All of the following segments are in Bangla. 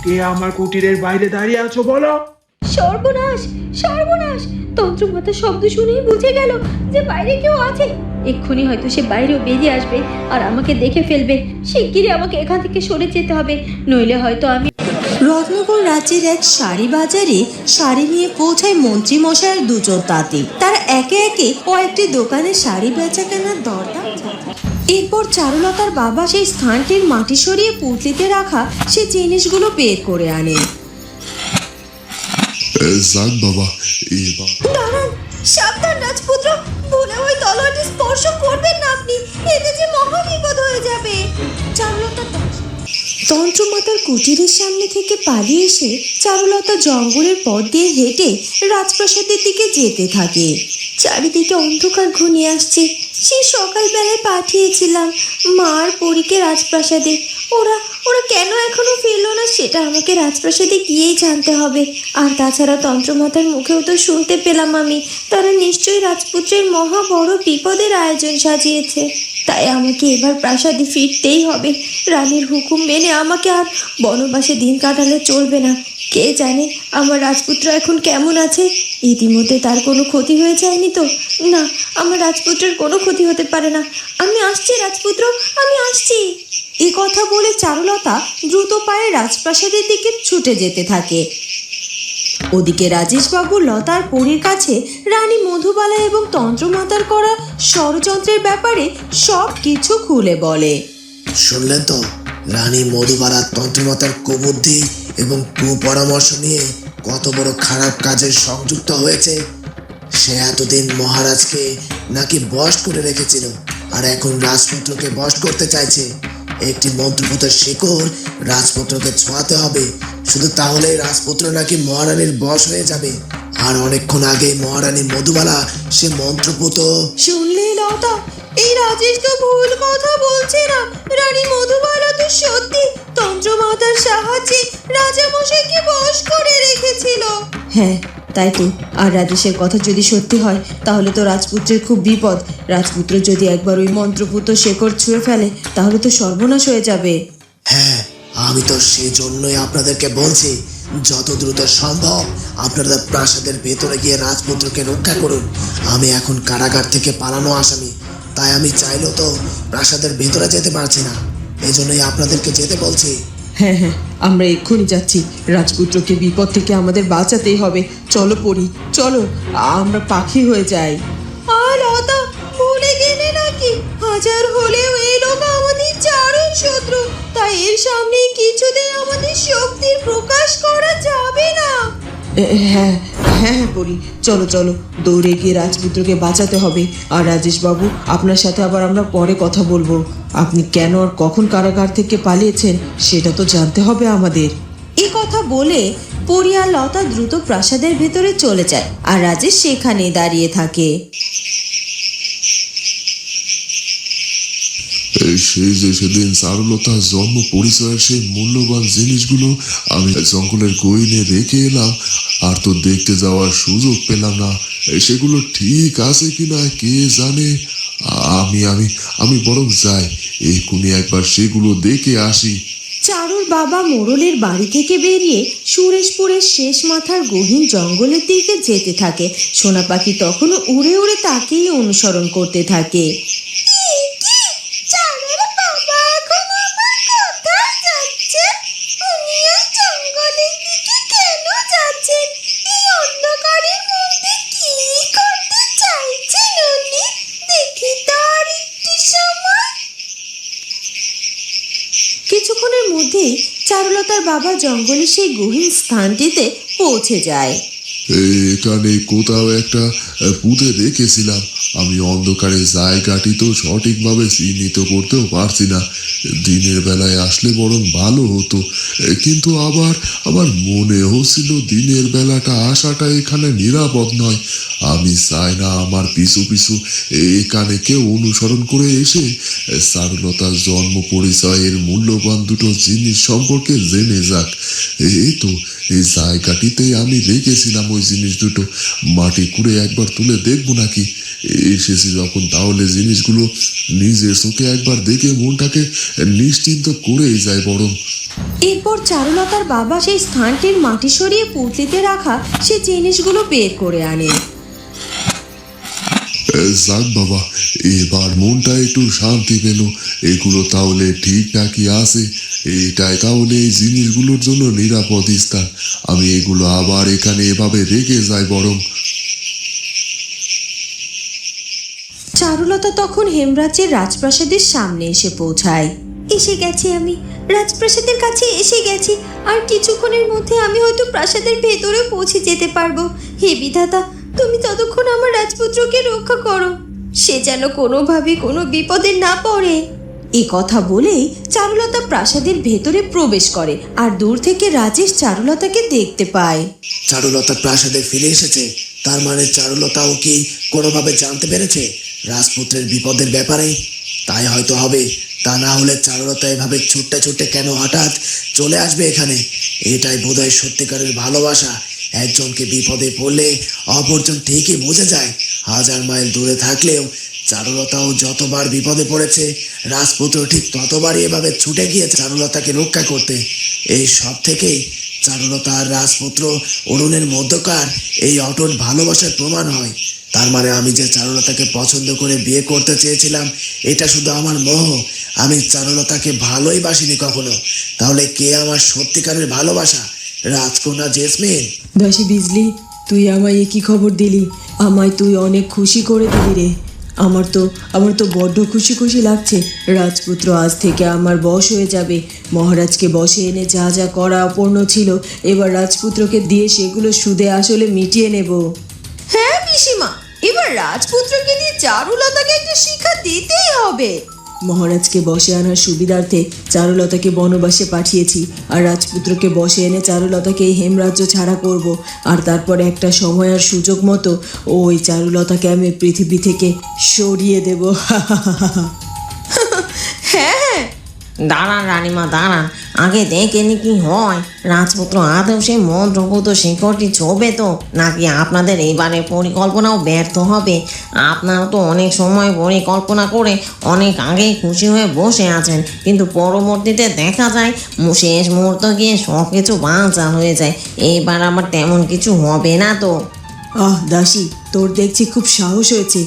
কে আমার কুটিরের বাইরে দাঁড়িয়ে আছো বলো। সর্বনাশ, সর্বনাশ! তন্ত্রমাতার শব্দ শুনেই বুঝে গেল যে বাইরে কেউ আছে। এক্ষুনি হয়তো সে বাইরেও বেরিয়ে আসবে আর আমাকে দেখে ফেলবে। শিগগিরই আমাকে এখান থেকে সরে যেতে হবে, নইলে হয়তো আমি। রত্নপুর রাজ্যের এক শাড়ি বাজারে শাড়ি নিয়ে পৌঁছায় মন্ত্রী মশাইয়ের দুজন তাঁতি। তারা একে একে কয়েকটি দোকানে শাড়ি বেচা কেনার দরদাম। এরপর চারুলতার বাবা সেই স্থানটির মাটি সরিয়ে পুঁটলিতে রাখা সে জিনিসগুলো বের করে আনে। যাক বাবা, দাঁড়ান, সাবধান রাজপুত্র, ভুলে ওই তলোয়ারটি স্পর্শ করবেন না আপনি, এতে যে মহা বিপদ হয়ে যাবে। চারুলতা তন্ত্রমাতার কুটিরের সামনে থেকে পালিয়ে এসে চারুলতা জঙ্গলের পথ দিয়ে হেঁটে রাজপ্রাসাদের দিকে যেতে থাকে। চারিদিকে অন্ধকার ঘনিয়ে আসছে। সেই সকালবেলায় পাঠিয়েছিলাম মার পরীকে রাজপ্রাসাদে। ওরা ওরা কেন এখনো ফিরলো না সেটা আমাকে রাজপ্রাসাদে গিয়েই জানতে হবে। আর তাছাড়া তন্ত্রমাতার মুখেও তো শুনতে পেলাম আমি, তারা নিশ্চয়ই রাজপুত্রের মহা বড় বিপদের আয়োজন সাজিয়েছে। তাই আমাকে এবার প্রাসাদে ফিরতেই হবে। রানীর হুকুম মেনে আমাকে আর বনবাসে দিন কাটালে চলবে না। কে জানে আমার রাজপুত্র এখন কেমন আছে? ইতিমধ্যে তার কোনো ক্ষতি হয়ে যায়নি তো? না, আমার রাজপুত্রের কোনো ক্ষতি হতে পারে না। আমি আসছি রাজপুত্র, আমি আসছি। এ কথা বলে চারুলতা দ্রুত পায়ে রাজপ্রাসাদের দিকে ছুটে যেতে থাকে। ওদিকে রাজেশবাবু লতার পরীর কাছে রানী মধুবালা এবং তন্ত্রমাতার করা ষড়যন্ত্রের ব্যাপারে সব কিছু খুলে বলে। শুনলেন তো, রানী মধুবালা তন্ত্রমাতার কুবুদ্ধি এবং কুপরামর্শ নিয়ে কত বড় খারাপ কাজে সংযুক্ত হয়েছে। সে এতদিন মহারাজকে নাকি বশ করে রেখেছিল, আর এখন রাজপুত্রকে বশ করতে চাইছে। একটি মন্ত্রপুতের শিকড় রাজপুত্রকে ছোঁয়াতে হবে, শুধু তাহলে রাজপুত্র নাকি মহারানীর বশ হয়ে যাবে। আর অনেকক্ষণ আগে মহারানী মধুবালা সে মন্ত্রপুত। শুনলে লতা, এই রাজেশ তো ভুল কথা বলছে না। রানী মধুবালা তো সত্যি তন্ত্রমাতার সাহায্যে রাজামশাইকে বশ করে রেখেছিল। হ্যাঁ, তাই তো। আর রাজেশের কথা যদি সত্যি হয় তাহলে তো রাজপুত্রের খুব বিপদ। রাজপুত্র যদি একবার ওই মন্ত্রপুত শেকড় ছুঁয়ে ফেলে তাহলে তো সর্বনাশ হয়ে যাবে। হ্যাঁ, আমি তো সেজন্যই আপনাদেরকে বলছি, যত দ্রুত সম্ভব আপনারা প্রাসাদের ভেতরে গিয়ে রাজপুত্রকে রক্ষা করুন। আমি এখন কারাগার থেকে পালানো আসামি, তাই আমি চাইলেও তো প্রাসাদের ভেতরে যেতে পারছি না। এই জন্যই আপনাদেরকে যেতে বলছি। হ্যাঁ হ্যাঁ, আমরা এক্ষুনি যাচ্ছি। রাজপুত্রকে বিপদ থেকে আমাদের বাঁচাতেই হবে। চলো পরি, চলো, আমরা পাখি হয়ে যাই। আর লতা, ভুলে গেলে নাকি হাজার হলেও এই লোক আমাদের চারণ শত্রু, তাই এর সামনে কিছুতেই আমাদের শক্তির প্রকাশ করা যাবে না। হ্যাঁ হ্যাঁ পরি, চলো চলো, দৌড়ে গিয়ে রাজপুত্রকে বাঁচাতে হবে। আর রাজেশবাবু, আপনার সাথে আবার আমরা পরে কথা বলবো। আপনি কেন আর কখন কারাগার থেকে পালিয়েছেন সেটা তো জানতে হবে আমাদের। এই কথা বলে পরি আর লতা দ্রুত প্রাসাদের ভেতরে চলে যায়, আর রাজেশ সেখানেই দাঁড়িয়ে থাকে। সেই যে সেদিন চারুলতার জন্ম পরিচয়ের সেই মূল্যবান জিনিসগুলো আমি জঙ্গলের গহীনে রেখে এলাম, আর তো দেখতে যাওয়ার সুযোগ পেলাম না। সেগুলো ঠিক আছে কিনা কে জানে। আমি আমি আমি বরং যাই, এক্ষুনি একবার সেগুলো দেখে আসি। চারুর বাবা মোড়লের বাড়ি থেকে বেরিয়ে সুরেশপুরের শেষ মাথার গহীন জঙ্গলের দিকে যেতে থাকে। সোনা পাখি তখনও উড়ে উড়ে তাকেই অনুসরণ করতে থাকে। কিছুক্ষণের মধ্যেই চারুলতার বাবা জঙ্গলের সেই গহীন স্থানটিতে পৌঁছে যায়। এখানে কোথাও একটা পুঁতে রেখেছিলাম। আমি অন্ধকারে জায়গাটি তো সঠিকভাবে চিহ্নিত করতেও পারছি না। দিনের বেলায় আসলে বরং ভালো হতো, কিন্তু আবার আমার মনে হচ্ছিল দিনের বেলাটা আসাটা এখানে নিরাপদ নয়। আমি চাই না আমার পিছু পিছু এখানে কেউ অনুসরণ করে এসে চারুলতার জন্ম পরিচয়ের মূল্যবান দুটো জিনিস সম্পর্কে জেনে যাক। এই তো এই জায়গাটিতেই আমি রেখেছিলাম ওই জিনিস দুটো। মাটি খুঁড়ে একবার তুলে দেখবো নাকি। এসেছি যখন তাহলে জিনিসগুলো নিজের চোখে একবার দেখে মনটাকে নিশ্চিন্ত করেই যায় বরং। এরপর চারুলতার বাবা সেই স্থানটির মাটি সরিয়ে পুঁটলিতে রাখা সে জিনিসগুলো বের করে আনে। যাক বাবা, এবার মনটা একটু শান্তি পেল। এগুলো তাহলে ঠিকঠাকই আছে। এটাই তাহলে এই জিনিসগুলোর জন্য নিরাপদ স্থান। আমি এগুলো আবার এখানে এভাবে রেখে যাই বরং। চারুলতা তখন হেমরাজ্যের রাজপ্রাসাদের সামনে এসে পৌঁছায়। এসে গেছি আমি, রাজপ্রাসাদের কাছে এসে গেছি। আর কিছুক্ষণের মধ্যে আমি হয়তো প্রাসাদের ভেতরে পৌঁছে যেতে পারবো। হে বিধাতা, তুমি ততক্ষণ আমার রাজপুত্রকে রক্ষা করো, সে যেন কোনোভাবে কোনো বিপদে না পড়ে। এই কথা বলেই চারুলতা প্রাসাদের ভেতরে প্রবেশ করে আর দূর থেকে রাজেশ চারুলতাকে দেখতে পায়। চারুলতা প্রাসাদে ফিরে এসেছে, তার মানে চারুলতাও কি কোনোভাবে জানতে পেরেছে রাজপুত্রের বিপদের ব্যাপারে? তাই হয়তো হবে, তা না হলে চারুলতা এভাবে ছুটতে ছুটতে কেন হঠাৎ চলে আসবে এখানে? এটাই বোধহয় সত্যিকারের ভালোবাসা। একজনকে বিপদে পড়লে অপরজন ঠিকই বুঝে যায়। 1000 মাইল দূরে থাকলেও চারুলতাও যতবার বিপদে পড়েছে, রাজপুত্র ঠিক ততবারই এভাবে ছুটে গিয়ে চারুলতাকে রক্ষা করতে। এই সব থেকেই চারুলতা আর রাজপুত্র অরুণের মধ্যকার এই অটুট ভালোবাসার প্রমাণ হয়। তার মানে আমি যে চারুলতাকে পছন্দ করে বিয়ে করতে চেয়েছিলাম, এটা শুধু আমার মোহ। আমি চারুলতাকে ভালোই বাসিনি কখনো। তাহলে কে আমার সত্যিকারের ভালোবাসা? রাজকন্যা জেসমিন? দাসী বিজলি, তুই আমায় কি খবর দিলি? আমায় তুই অনেক খুশি করে দিলি রে। আমার তো বড্ড খুশি খুশি লাগছে। রাজপুত্র আজ থেকে আমার বশ হয়ে যাবে। মহারাজকে বশে এনে যা যা করা অপূর্ণ ছিল, এবার রাজপুত্রকে দিয়ে সেগুলো সুদে আসলে মিটিয়ে নেব। হ্যাঁ পিসিমা, এবার রাজপুত্রকে দিয়ে চারুলতাকে একটা শিক্ষা দিতেই হবে। মহারাজকে বশে আনার সুবিধার্থে চারুলতাকে বনবাসে পাঠিয়েছি, আর রাজপুত্রকে বশে এনে চারুলতাকে এই হেমরাজ্য ছাড়া করব। আর তারপর একটা সময় আর সুযোগ মতো ওই চারুলতাকে আমি পৃথিবী থেকে সরিয়ে দেব। হ্যাঁ, দাঁড়ান রানীমা, দাঁড়ান, আগে দেখে নি কি হয়। রাজপুত্র আদৌ সেই মন্ত্রপুত শিকড়টি ছোবে তো, নাকি আপনাদের এইবারে পরিকল্পনাও ব্যর্থ হবে? আপনারা তো অনেক সময় পরিকল্পনা করে অনেক আগেই খুশি হয়ে বসে আছেন, কিন্তু পরবর্তীতে দেখা যায় শেষ মুহূর্ত গিয়ে সব কিছু বানচাল হয়ে যায়। এইবার আবার তেমন কিছু হবে না তো? আহ দাসী, তোর দেখছি খুব সাহস হয়েছে।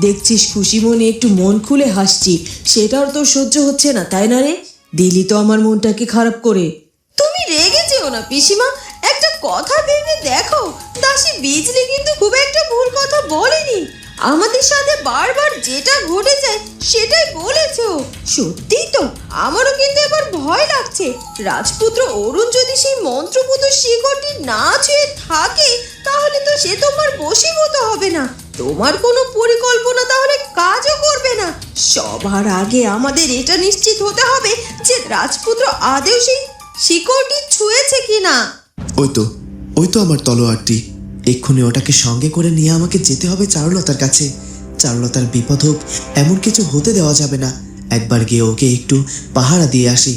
দেখছিস খুশি মনে একটু মন খুলে হাসছি, সেটাও তোর সহ্য হচ্ছে না, তাই না রে? দিলি তো আমার মনটাকে খারাপ করে। তুমি রেগে যেও না পিসিমা, একটা কথা ভেবে দেখো, দাসী বিজলি কিন্তু খুব একটা ভুল কথা বলেনি। আমাদের সাথে বারবার যেটা ঘটে যায় সেটাই বলেছো। সত্যিই তো, আমারও কিন্তু এবার ভয় লাগছে। রাজপুত্র অরুণ যদি সেই মন্ত্রপুত শিকড়টি না ছুঁয়ে থাকে, তাহলে তো সে তোমার বশীভূত হবে না। তোমার কোনো পরিকল্পনা তাহলে কাজও করবে না। সবার আগে আমাদের এটা নিশ্চিত হতে হবে যে রাজপুত্র আদেও সেই শিকড়টি ছুঁয়েছে কিনা। ওই তো আমার তলোয়ারটি। এক্ষুনি ওটাকে সঙ্গে করে নিয়ে আমাকে যেতে হবে চারুলতার কাছে। চারুলতার বিপদ হোক, এমন কিছু হতে দেওয়া যাবে না। একবার গিয়ে ওকে একটু পাহারা দিয়ে আসি,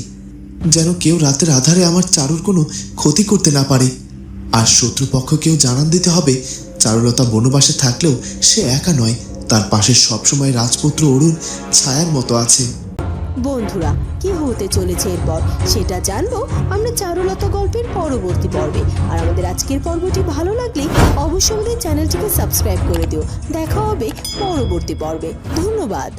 যেন কেউ রাতের আধারে আমার চারুর কোনো ক্ষতি করতে না পারে। আর শত্রুপক্ষকেও জানান দিতে হবে চারুলতা বনবাসে থাকলেও সে একা নয়, তার পাশে সবসময় রাজপুত্র অরুণ ছায়ার মতো আছে। বন্ধুরা, কি হতে চলেছে এরপর সেটা জানবো আমরা চারুলতা গল্পের পরবর্তী পর্বে। আর আমাদের আজকের পর্বটি ভালো লাগলে অবশ্যই আমাদের চ্যানেলটিকে সাবস্ক্রাইব করে দিও। দেখা হবে পরবর্তী পর্বে। ধন্যবাদ।